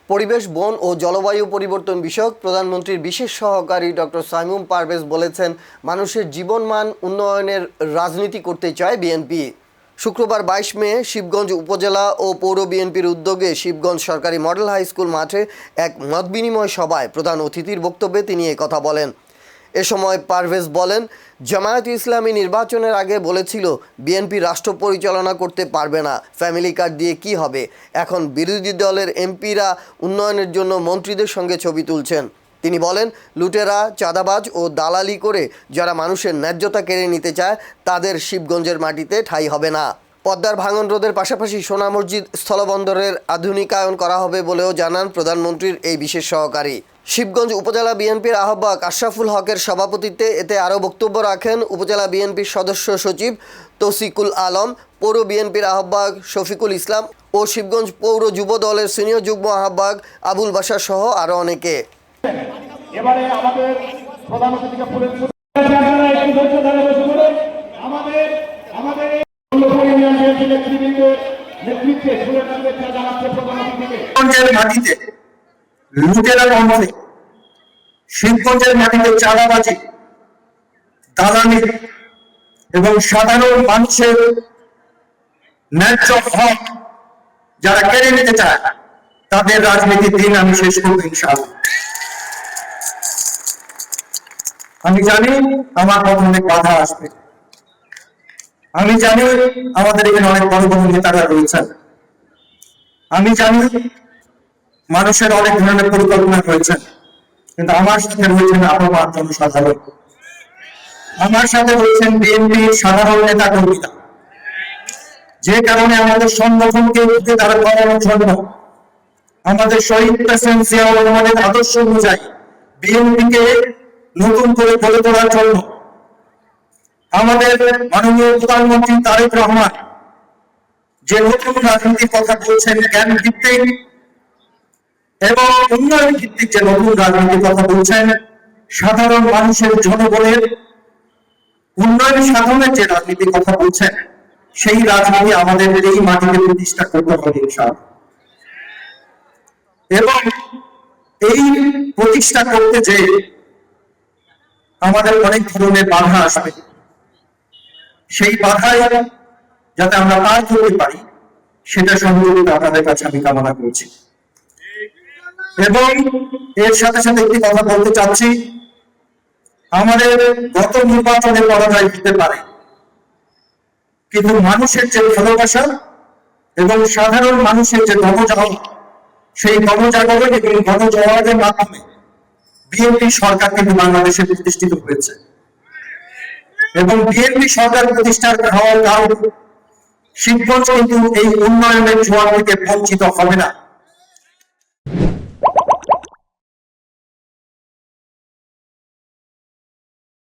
পরিবেশ, বন ও জলবায়ু পরিবর্তন বিষয়ক প্রধানমন্ত্রীর বিশেষ সহকারী ডক্টর সাইমুম পারভেজ বলেছেন, মানুষের জীবনমান উন্নয়নের রাজনীতি করতে চায় বিএনপি। শুক্রবার 22 মে শিবগঞ্জ উপজেলা ও পৌর বিএনপির উদ্যোগে শিবগঞ্জ সরকারি মডেল হাই স্কুল মাঠে এক মতবিনিময় সভায় প্রধান অতিথির বক্তব্যে তিনি একথা বলেন। এ সময় পারভেজ বলেন, জামায়াত ইসলামী নির্বাচনের আগে বলেছিল বিএনপি রাষ্ট্র পরিচালনা করতে পারবে না, ফ্যামিলি কার্ড দিয়ে কি হবে। এখন বিরোধী দলের এমপিরা উন্নয়নের জন্য মন্ত্রীদের সঙ্গে ছবি তুলছেন। তিনি বলেন, লুটেরা, চাঁদাবাজ ও দালালি করে যারা মানুষের ন্যায্যতা কেড়ে নিতে চায় তাদের শিবগঞ্জের মাটিতে ঠাঁই হবে না। পদ্মার ভাঙন রোধের পাশাপাশি সোনা মসজিদ স্থলবন্দরের আধুনিকায়ন করা হবে বলেও জানান প্রধানমন্ত্রীর এই বিশেষ সহকারী। শিবগঞ্জ উপজেলা বিএনপির আহ্বায়ক আশরাফুল হকের সভাপতিত্বে এতে আরও বক্তব্য রাখেন উপজেলা বিএনপির সদস্য সচিব তৌসিকুল আলম, পৌর বিএনপির আহ্বায়ক শফিকুল ইসলাম ও শিবগঞ্জ পৌর যুব দলের সিনিয়র যুগ্ম আহ্বায়ক আবুল বাশার সহ আরও অনেকে। এবারে আমাদের প্রধান অতিথিকে মাটিতে লুটেরা কণ্ঠে, শিবগঞ্জের মাটিতে চাঁদাবাজি, দালালি এবং সাধারণ মানুষের ন্যায্য হক যারা কেড়ে নিতে চায় তাদের রাজনীতির দিন আমি শেষ করবো ইনশাআল্লাহ। আমি জানি আমার পথে অনেক বাধা আসবে, আমি জানি আমাদের এখানে অনেক বড় বড় নেতারা রয়েছেন, আমি জানি মানুষের অনেক ধরনের পরিকল্পনা রয়েছে, কিন্তু আমার সাথে রয়েছেন আপামর জনসাধারণ, আমার সাথে রয়েছেন বিএনপির সাধারণ নেতা কর্মীরা, যে কারণে আমাদের সংগঠনকে উঠে দাঁড় করানোর জন্য আমাদের শহীদ প্রেসিডেন্ট জিয়াউর রহমানের আদর্শ অনুযায়ী বিএনপিকে নতুন করে গড়ে তোলার জন্য আমাদের মাননীয় প্রধানমন্ত্রী তারেক রহমান যে নতুন রাজনীতির কথা বলছেন, জ্ঞান ভিত্তিক এবং উন্নয়ন ভিত্তিক যে নতুন রাজনীতির কথা বলছেন, সাধারণ মানুষের জনগণের উন্নয়ন সাধনের যে রাজনীতির কথা বলছেন, সেই রাজনীতি আমাদের এই মাটিতে প্রতিষ্ঠা করতে হবে ইনশাআল্লাহ। এবং এই প্রতিষ্ঠা করতে যে আমাদের অনেক ধরনের বাধা আসবে, সেই বাধায় যাতে আমরা পার করতে পারি সেটা সহযোগিতা আপনাদের কাছে আমি কামনা করছি। এবং এর সাথে সাথে একটি কথা বলতে চাচ্ছি, আমাদের গত নির্বাচনে পরাজয় হতে পারে, কিন্তু মানুষের যে ভালোবাসা এবং সাধারণ মানুষের যে গণজাগরণ, সেই গণজাগরণ এবং গণজোয়ারের মাধ্যমে বিএনপি সরকার কিন্তু বাংলাদেশে প্রতিষ্ঠিত হয়েছে। এবং বিএনপি সরকার প্রতিষ্ঠার হওয়ার কারণে শিবগঞ্জ কিন্তু এই উন্নয়নের জোয়ার থেকে বঞ্চিত হবে না।